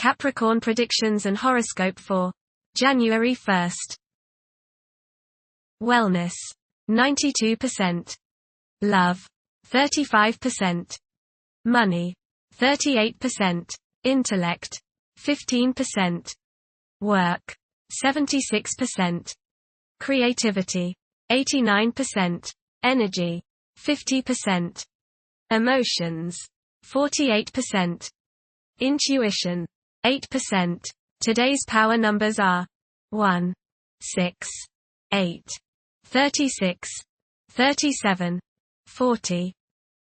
Capricorn predictions and horoscope for January 1st. Wellness, 92%. Love, 35%. Money, 38%. Intellect, 15%. Work, 76%. Creativity, 89%. Energy, 50%. Emotions, 48%. Intuition, 8%. Today's power numbers are 1, 6, 8, 36, 37, 40.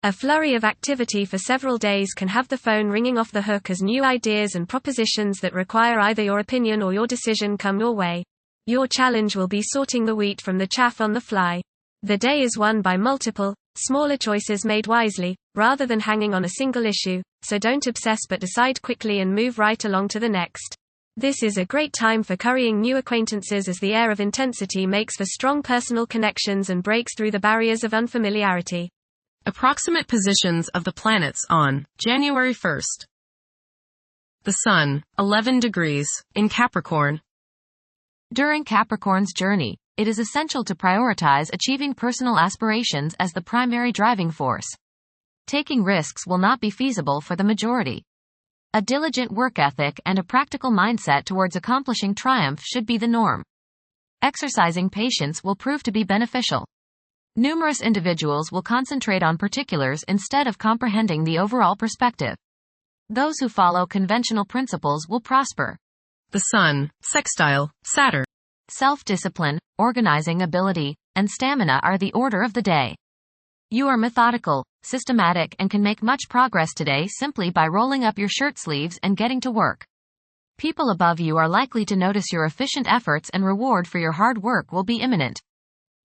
A flurry of activity for several days can have the phone ringing off the hook as new ideas and propositions that require either your opinion or your decision come your way. Your challenge will be sorting the wheat from the chaff on the fly. The day is won by multiple, smaller choices made wisely, rather than hanging on a single issue, so don't obsess but decide quickly and move right along to the next. This is a great time for currying new acquaintances as the air of intensity makes for strong personal connections and breaks through the barriers of unfamiliarity. Approximate positions of the planets on January 1st. The Sun, 11 degrees, in Capricorn. During Capricorn's journey, it is essential to prioritize achieving personal aspirations as the primary driving force. Taking risks will not be feasible for the majority. A diligent work ethic and a practical mindset towards accomplishing triumph should be the norm. Exercising patience will prove to be beneficial. Numerous individuals will concentrate on particulars instead of comprehending the overall perspective. Those who follow conventional principles will prosper. The Sun, sextile, Saturn. Self-discipline, organizing ability, and stamina are the order of the day. You are methodical, systematic, and can make much progress today simply by rolling up your shirt sleeves and getting to work. People above you are likely to notice your efficient efforts, and reward for your hard work will be imminent.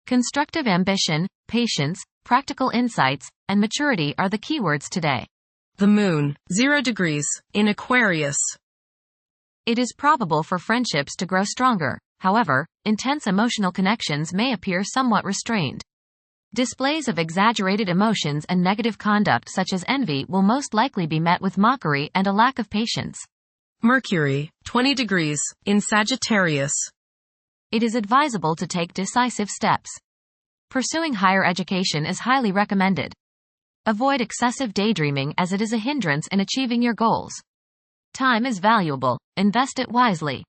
Constructive ambition, patience, practical insights, and maturity are the keywords today. The Moon, 0 degrees, in Aquarius. It is probable for friendships to grow stronger. However, intense emotional connections may appear somewhat restrained. Displays of exaggerated emotions and negative conduct such as envy will most likely be met with mockery and a lack of patience. Mercury, 20 degrees, in Sagittarius. It is advisable to take decisive steps. Pursuing higher education is highly recommended. Avoid excessive daydreaming as it is a hindrance in achieving your goals. Time is valuable, invest it wisely.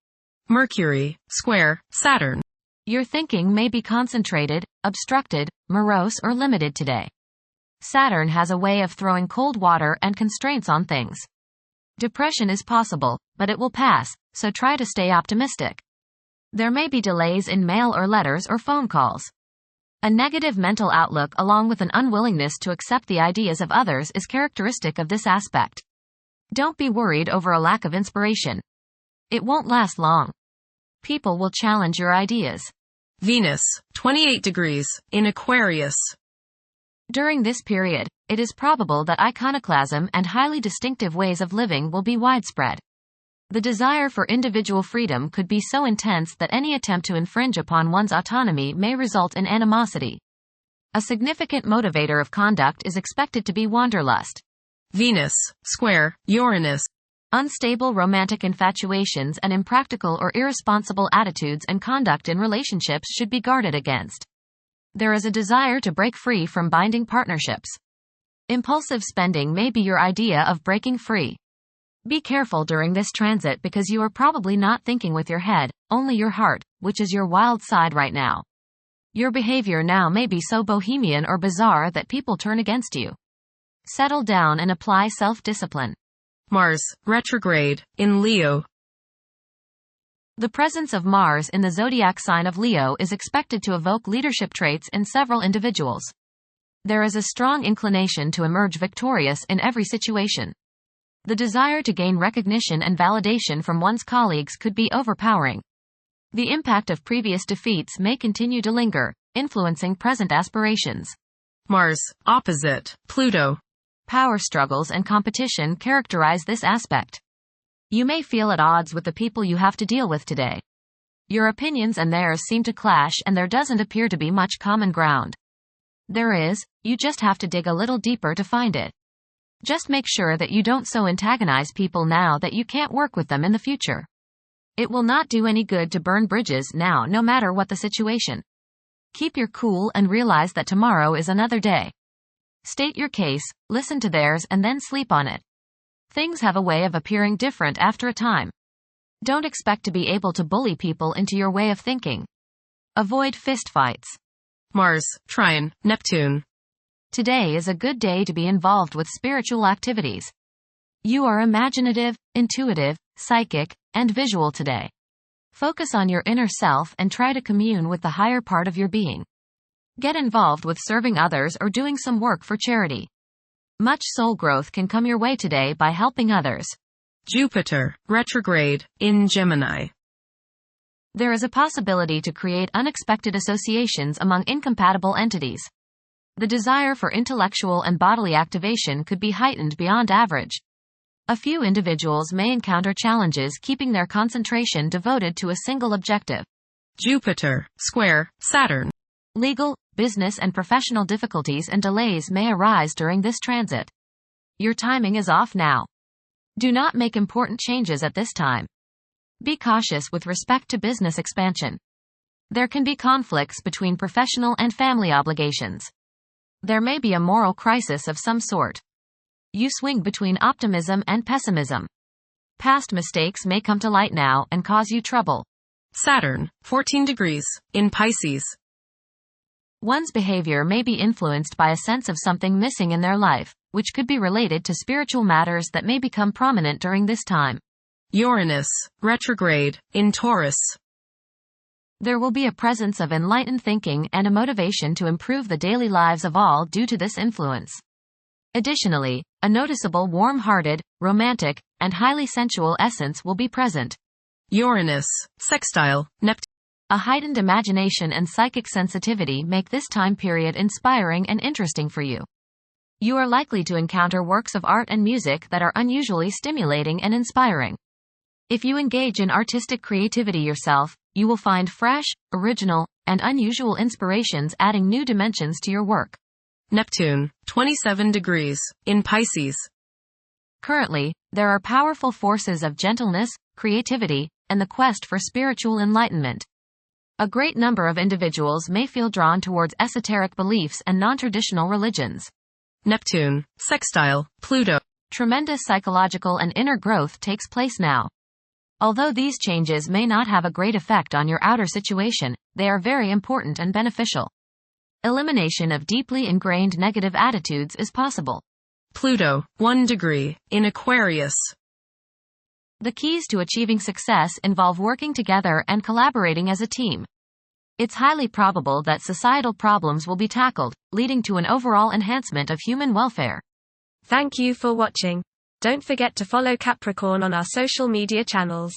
Mercury, square, Saturn. Your thinking may be concentrated, obstructed, morose, or limited today. Saturn has a way of throwing cold water and constraints on things. Depression is possible, but it will pass, so try to stay optimistic. There may be delays in mail or letters or phone calls. A negative mental outlook along with an unwillingness to accept the ideas of others is characteristic of this aspect. Don't be worried over a lack of inspiration. It won't last long. People will challenge your ideas. Venus, 28 degrees, in Aquarius. During this period, it is probable that iconoclasm and highly distinctive ways of living will be widespread. The desire for individual freedom could be so intense that any attempt to infringe upon one's autonomy may result in animosity. A significant motivator of conduct is expected to be wanderlust. Venus, square, Uranus. Unstable romantic infatuations and impractical or irresponsible attitudes and conduct in relationships should be guarded against. There is a desire to break free from binding partnerships. Impulsive spending may be your idea of breaking free. Be careful during this transit because you are probably not thinking with your head, only your heart, which is your wild side right now. Your behavior now may be so bohemian or bizarre that people turn against you. Settle down and apply self-discipline. Mars, retrograde, in Leo. The presence of Mars in the zodiac sign of Leo is expected to evoke leadership traits in several individuals. There is a strong inclination to emerge victorious in every situation. The desire to gain recognition and validation from one's colleagues could be overpowering. The impact of previous defeats may continue to linger, influencing present aspirations. Mars, opposite, Pluto. Power struggles and competition characterize this aspect. You may feel at odds with the people you have to deal with today. Your opinions and theirs seem to clash and there doesn't appear to be much common ground. There is, you just have to dig a little deeper to find it. Just make sure that you don't so antagonize people now that you can't work with them in the future. It will not do any good to burn bridges now, no matter what the situation. Keep your cool and realize that tomorrow is another day. State your case, listen to theirs, and then sleep on it. Things have a way of appearing different after a time. Don't expect to be able to bully people into your way of thinking. Avoid fistfights. Mars, Trine, Neptune. Today is a good day to be involved with spiritual activities. You are imaginative, intuitive, psychic, and visual today. Focus on your inner self and try to commune with the higher part of your being. Get involved with serving others or doing some work for charity. Much soul growth can come your way today by helping others. Jupiter, retrograde, in Gemini. There is a possibility to create unexpected associations among incompatible entities. The desire for intellectual and bodily activation could be heightened beyond average. A few individuals may encounter challenges keeping their concentration devoted to a single objective. Jupiter, square, Saturn. Legal, business and professional difficulties and delays may arise during this transit. Your timing is off now. Do not make important changes at this time. Be cautious with respect to business expansion. There can be conflicts between professional and family obligations. There may be a moral crisis of some sort. You swing between optimism and pessimism. Past mistakes may come to light now and cause you trouble. Saturn, 14 degrees, in Pisces. One's behavior may be influenced by a sense of something missing in their life, which could be related to spiritual matters that may become prominent during this time. Uranus, retrograde, in Taurus. There will be a presence of enlightened thinking and a motivation to improve the daily lives of all due to this influence. Additionally, a noticeable warm-hearted, romantic, and highly sensual essence will be present. Uranus, sextile, Neptune. A heightened imagination and psychic sensitivity make this time period inspiring and interesting for you. You are likely to encounter works of art and music that are unusually stimulating and inspiring. If you engage in artistic creativity yourself, you will find fresh, original, and unusual inspirations adding new dimensions to your work. Neptune, 27 degrees, in Pisces. Currently, there are powerful forces of gentleness, creativity, and the quest for spiritual enlightenment. A great number of individuals may feel drawn towards esoteric beliefs and non-traditional religions. Neptune, sextile, Pluto. Tremendous psychological and inner growth takes place now. Although these changes may not have a great effect on your outer situation, they are very important and beneficial. Elimination of deeply ingrained negative attitudes is possible. Pluto, 1 degree, in Aquarius. The keys to achieving success involve working together and collaborating as a team. It's highly probable that societal problems will be tackled, leading to an overall enhancement of human welfare. Thank you for watching. Don't forget to follow Capricorn on our social media channels.